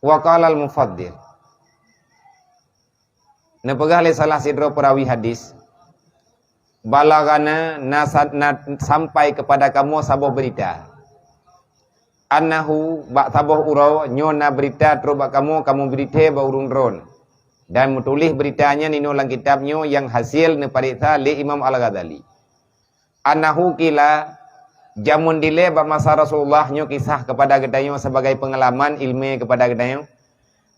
Wa qala al-Mufaddil. Nepegah le salah sidro perawi hadis. Balagana sampai kepada kamu sabuh berita. Annahu bak sabuh urau nyona berita terubak kamu berita baurung dron. Dan menulis beritanya nino lang kitabnya yang hasil neparita li Imam Al-Ghazali. Annahu kila jamun dile bak masa Rasulullah nyo kisah kepada gedayo sebagai pengalaman ilmu kepada gedayo.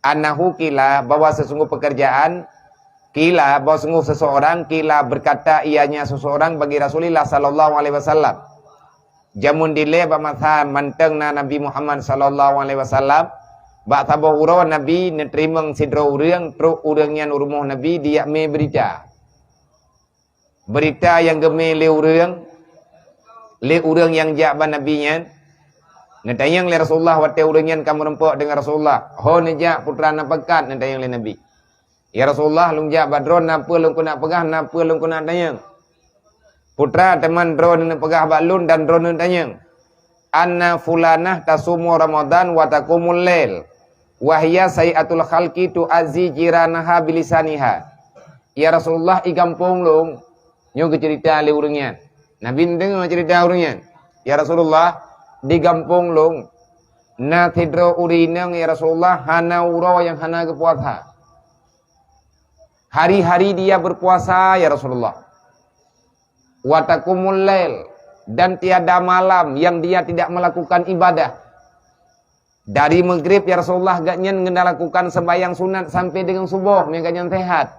Annahu kila bahwa sesungguh pekerjaan kila bahwa sungguh seseorang kila berkata ianya seseorang bagi Rasulullah sallallahu alaihi wasallam. Jamun dile ba masa mantengna Nabi Muhammad sallallahu alaihi wasallam ba tabuh urang Nabi neterimang sidro urang tru urangnya rumah Nabi dia me berita. Berita yang geme le urang yang jak ba nabinya. Netayang le Rasulullah wate urangnya kamu rempok dengan Rasulullah. Ho nejak putra napakat netayang le Nabi. Ya Rasulullah lungjak badron napa lung nak pegah napa lung nak tanyang. Putra teman dron nak pegah balun dan dron nak tanyang. Anna fulanah tasumu Ramadan wa taqumul lail. Wa hiya sayatul khalqi tu'azzi jiranaha bilisaniha. Ya Rasulullah i kampung lung nyo cerita le urangnya. Nabi dengar cerita urangnya. Ya Rasulullah di kampung lung na tidro urinang ya Rasulullah hana uro yang hana kepuasa. Hari-hari dia berpuasa ya Rasulullah. Wa taqumul lail dan tiada malam yang dia tidak melakukan ibadah. Dari maghrib ya Rasulullah gaknyan lakukan sembahyang sunat sampai dengan subuh gaknyan sehat.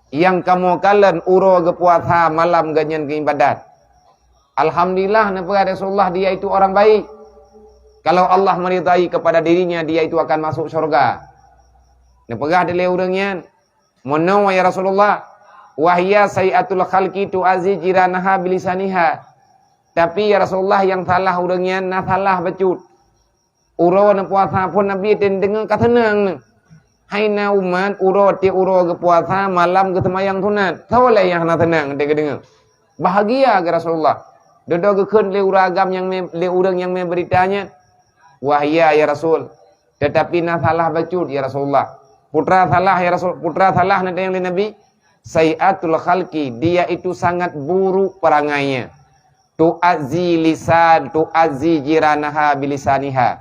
Yang kamu kalen uro ke puasa malam gaknyan ke ibadat. Alhamdulillah napa Rasulullah dia itu orang baik. Kalau Allah meridai kepada dirinya dia itu akan masuk syurga. Napa dele urangnya Mono ya Rasulullah wahya sayatul khalqi tu'azzi jiranaha bilisaniha. Tapi ya Rasulullah yang salah urangnya na salah becut. Uro na puasa pun Nabi dengar katenang. Haina umat uro ti uro ke puasa malam ke semayang sunat. Tawala yang na tenang de dengar. Bahagia ke Rasulullah. Dodo ke keun le uragam yang le urang yang beritanya. Wahya ya Rasul. Tetapi na salah becut ya Rasulullah. Putra salah ya Rasul, putra salah nanti yang Nabi. Sayatul khalqi, dia itu sangat buruk perangainya. Tu'azzi lisan, tu'azzi jiranaha bilisaniha.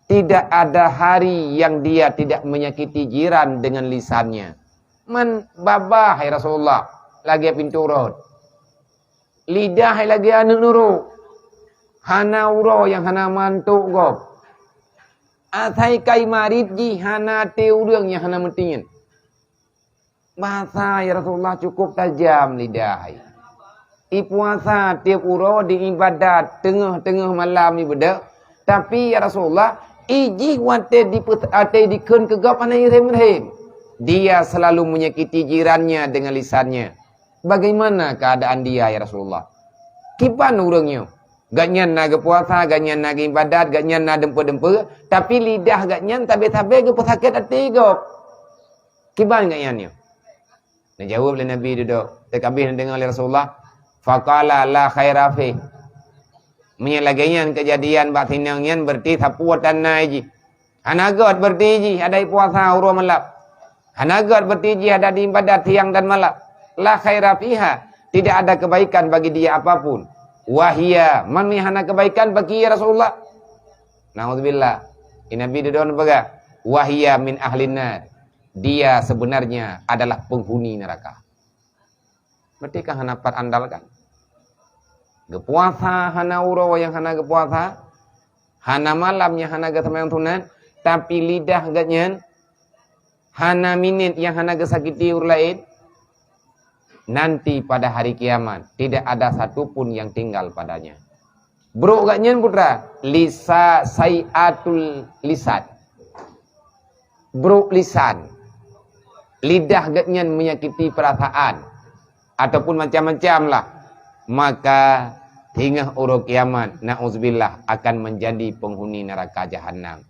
Tidak ada hari yang dia tidak menyakiti jiran dengan lisannya. Man babah ya Rasulullah, lagi pintu road. Lidah lagi anu nuru. Hana uro yang hana mantuk gob. Athai kai marid ji hana te urang yang hana mentingin. Bahasa ya Rasulullah cukup tajam lidah. I puasa tiap uro di ibadat tengah-tengah malam ni beda. Tapi ya Rasulullah iji wate di ate di keun kegap anai rem-rem. Dia selalu menyakiti jirannya dengan lisannya. Bagaimana keadaan dia ya Rasulullah? Kipan urangnya? Ganyan naga puasa, ganyan naga ibadat, ganyan naga dempa-dempa. Tapi lidah ganyan tabe-tabe ke pesakit hati gop. Kiban ganyannya. Dia jawab oleh Nabi duduk. Tekabih dengar oleh Rasulullah. Faqala la khaira fi. Menyelaganyan kejadian batinangyan berarti sapuatan naiji. Hanagat berarti ji ada puasa uro malap. Hanagat berarti ji ada di ibadat siang dan malam. La khaira fiha. Tidak ada kebaikan bagi dia apapun. Wahia manihana kebaikan bagi ya Rasulullah. Nauzubillah. Nabi duduk baga. Wahia min ahlinnar. Dia sebenarnya adalah penghuni neraka. Berarti kan hana pat andalkan. Gepuasa hana uro yang hana gepuasa. Hana malamnya hana gesemayang sunat. Tapi lidah ganyan. Hana minit yang hana gesakiti urlaid. Nanti pada hari kiamat tidak ada satupun yang tinggal padanya. Bro ganyan putra, lisa sayatul lisan. Bro lisan. Lidah ganyan menyakiti perasaan ataupun macam-macam lah. Maka hingga uruk kiamat na'udzubillah akan menjadi penghuni neraka jahanam.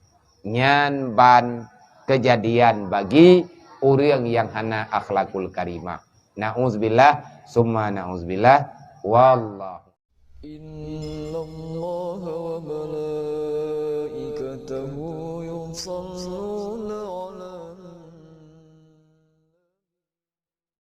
Nyan ban kejadian bagi orang yang hana akhlakul karimah. Na'udzubillah summa na'udzubillah wallahu. Innallaha wa malaikatahu صلوا